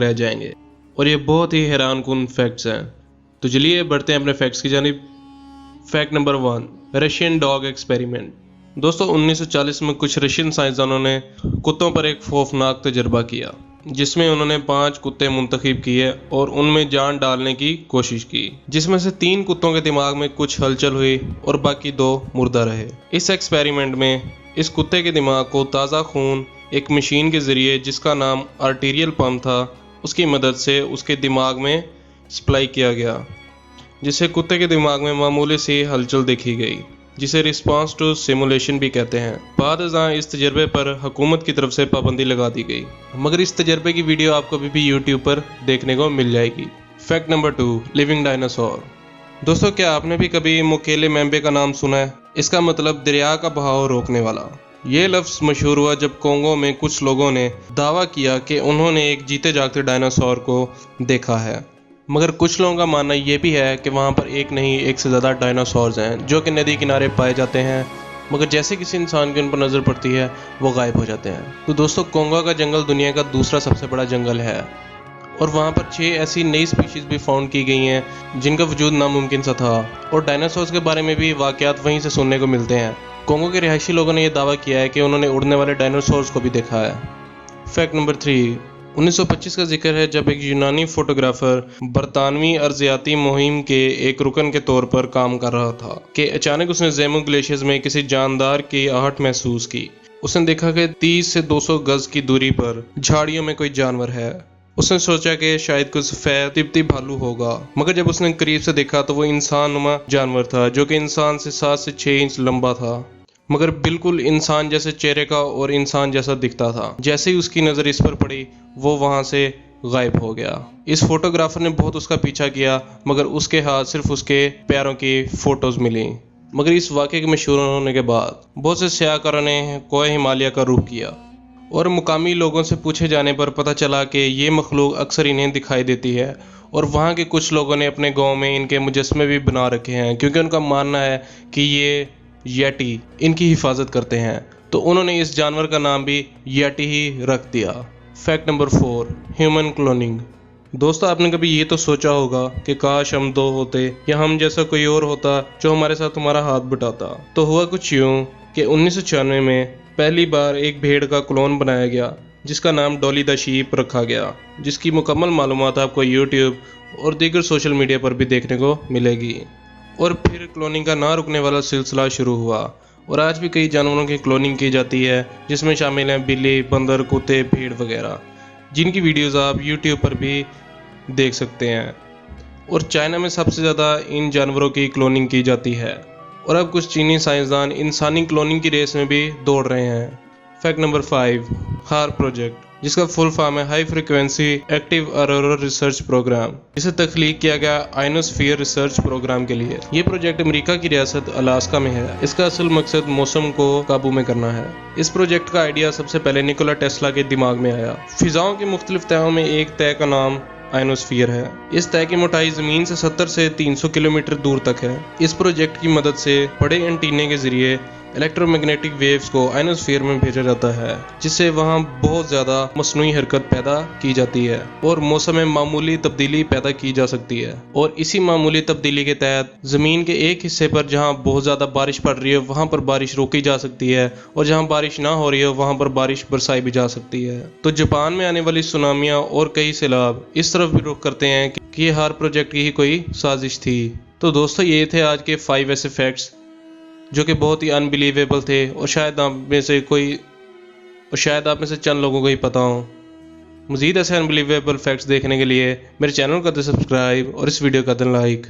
रह जाएंगे। और ये बहुत ही हैरान कुन फैक्ट्स हैं। तो चलिए बढ़ते हैं अपने फैक्ट्स की जानिब। Fact number 1, Russian dog experiment. दोस्तों 1940 में कुछ रशियन साइंसदानों ने कुत्तों पर एक खौफनाक तजर्बा किया, जिसमें उन्होंने 5 कुत्ते मुंतखब किए और उनमें जान डालने की कोशिश की, जिसमें से 3 कुत्तों के दिमाग में कुछ हलचल हुई और बाकी 2 मुर्दा रहे। इस एक्सपेरिमेंट में इस कुत्ते के दिमाग को ताज़ा खून एक मशीन के ज़रिए, जिसका नाम आर्टीरियल पंप था, उसकी मदद से उसके दिमाग में सप्लाई किया गया, जिससे कुत्ते के दिमाग में मामूली सी हलचल देखी गई, जिसे रिस्पांस टू सिमुलेशन भी कहते हैं। बाद इस तजर्बे पर हुकूमत की तरफ से पाबंदी लगा दी गई, मगर इस तजर्बे की वीडियो आपको अभी भी यूट्यूब पर देखने को मिल जाएगी। Fact number 2, living dinosaur. दोस्तों क्या आपने भी कभी मुकेले मेम्बे का नाम सुना है? इसका मतलब दरिया का बहाव रोकने वाला। ये लफ्ज़ मशहूर हुआ जब कोंगो में कुछ लोगों ने दावा किया कि उन्होंने एक जीते जागते डायनासोर को देखा है, मगर कुछ लोगों का मानना ये भी है कि वहाँ पर एक नहीं एक से ज़्यादा डायनासोर्स हैं जो कि नदी किनारे पाए जाते हैं, मगर जैसे किसी इंसान की उन पर नज़र पड़ती है वो गायब हो जाते हैं। तो दोस्तों कोंगो का जंगल दुनिया का दूसरा सबसे बड़ा जंगल है और वहाँ पर 6 ऐसी नई स्पीशीज़ भी फाउंड की गई हैं जिनका वजूद नामुमकिन सा था, और डायनासोर्स के बारे में भी वाक़यात वहीं से सुनने को मिलते हैं। कोंगो के रिहायशी लोगों ने यह दावा किया है कि उन्होंने उड़ने वाले डायनासोर्स को भी देखा है। फैक्ट नंबर 3, 1925 का जिक्र है जब एक यूनानी फोटोग्राफर बरतानवी अर्जियाती मुहिम के एक रुकन के तौर पर काम कर रहा था कि अचानक उसने ज़ेमू ग्लेशियर्स में किसी जानदार की आहट महसूस की। उसने देखा कि 30 से 200 गज की दूरी पर झाड़ियों में कोई जानवर है। उसने सोचा कि शायद कुछ सफेद तिब्बती भालू होगा, मगर जब उसने करीब से देखा तो वो इंसान नुमा जानवर था जो कि इंसान से 7 से 6 इंच लंबा था, मगर बिल्कुल इंसान जैसे चेहरे का और इंसान जैसा दिखता था। जैसे ही उसकी नज़र इस पर पड़ी वो वहाँ से गायब हो गया। इस फोटोग्राफर ने बहुत उसका पीछा किया, मगर उसके हाथ सिर्फ उसके पैरों की फ़ोटोज़ मिली। मगर इस वाक़े के मशहूर होने के बाद बहुत से सियाहकारों ने कोह हिमालय का रुख किया और मुकामी लोगों से पूछे जाने पर पता चला कि ये मखलूक अक्सर इन्हें दिखाई देती है, और वहाँ के कुछ लोगों ने अपने गाँव में इनके मुजस्मे भी बना रखे हैं क्योंकि उनका मानना है कि ये येटी इनकी हिफाजत करते हैं। तो उन्होंने इस जानवर का नाम भी येटी ही रख दिया। Fact number 4, human cloning. दोस्तों आपने कभी ये तो सोचा होगा कि काश हम 2 होते या हम जैसा कोई और होता जो हमारे साथ हमारा हाथ बटाता। तो हुआ कुछ यूँ कि 1996 में पहली बार एक भेड़ का क्लोन बनाया गया जिसका नाम डॉली द शीप रखा गया, जिसकी मुकम्मल मालूमात आपको यूट्यूब और दीगर सोशल मीडिया पर भी देखने को मिलेगी। और फिर क्लोनिंग का ना रुकने वाला सिलसिला शुरू हुआ और आज भी कई जानवरों की क्लोनिंग की जाती है, जिसमें शामिल हैं बिल्ली, बंदर, कुत्ते, भेड़ वगैरह, जिनकी वीडियोस आप यूट्यूब पर भी देख सकते हैं। और चाइना में सबसे ज़्यादा इन जानवरों की क्लोनिंग की जाती है, और अब कुछ चीनी साइंसदान इंसानी क्लोनिंग की रेस में भी दौड़ रहे हैं। फैक्ट नंबर 5, हार प्रोजेक्ट, जिसका फुल फॉर्म है high frequency active aurora research program. इसे तख्लीक किया गया आयनोस्फीयर रिसर्च प्रोग्राम के लिए। ये प्रोजेक्ट अमेरिका की रियासत अलास्का में है। इसका असल मकसद मौसम को काबू में करना है। इस प्रोजेक्ट का आइडिया सबसे पहले निकोला टेस्ला के दिमाग में आया। फिजाओं की मुख्तलिफ तहों में एक तह का नाम आयनोस्फीयर है। इस तह की मोटाई ज़मीन से 70 से 300 किलोमीटर दूर तक है। इस प्रोजेक्ट की मदद से बड़े एंटीने के जरिए इलेक्ट्रोमैग्नेटिक वेव्स को आयनोस्फीयर में भेजा जाता है, जिससे वहाँ बहुत ज़्यादा मसनूई हरकत पैदा की जाती है और मौसम में मामूली तब्दीली पैदा की जा सकती है। और इसी मामूली तब्दीली के तहत ज़मीन के एक हिस्से पर जहाँ बहुत ज़्यादा बारिश पड़ रही है वहाँ पर बारिश रोकी जा सकती है, और जहाँ बारिश ना हो रही है वहाँ पर बारिश बरसाई भी जा सकती है। तो जापान में आने वाली सुनामियाँ और कई सैलाब इस तरफ भी रुख करते हैं कि ये हार प्रोजेक्ट की ही कोई साजिश थी। तो दोस्तों ये थे आज के 5 ऐसे फैक्ट्स जो कि बहुत ही अनबिलीवेबल थे, और शायद आप में से चंद लोगों को ही पता हो। मज़ीद ऐसे अनबिलीवेबल फैक्ट्स देखने के लिए मेरे चैनल को कर दें सब्सक्राइब और इस वीडियो का दें लाइक।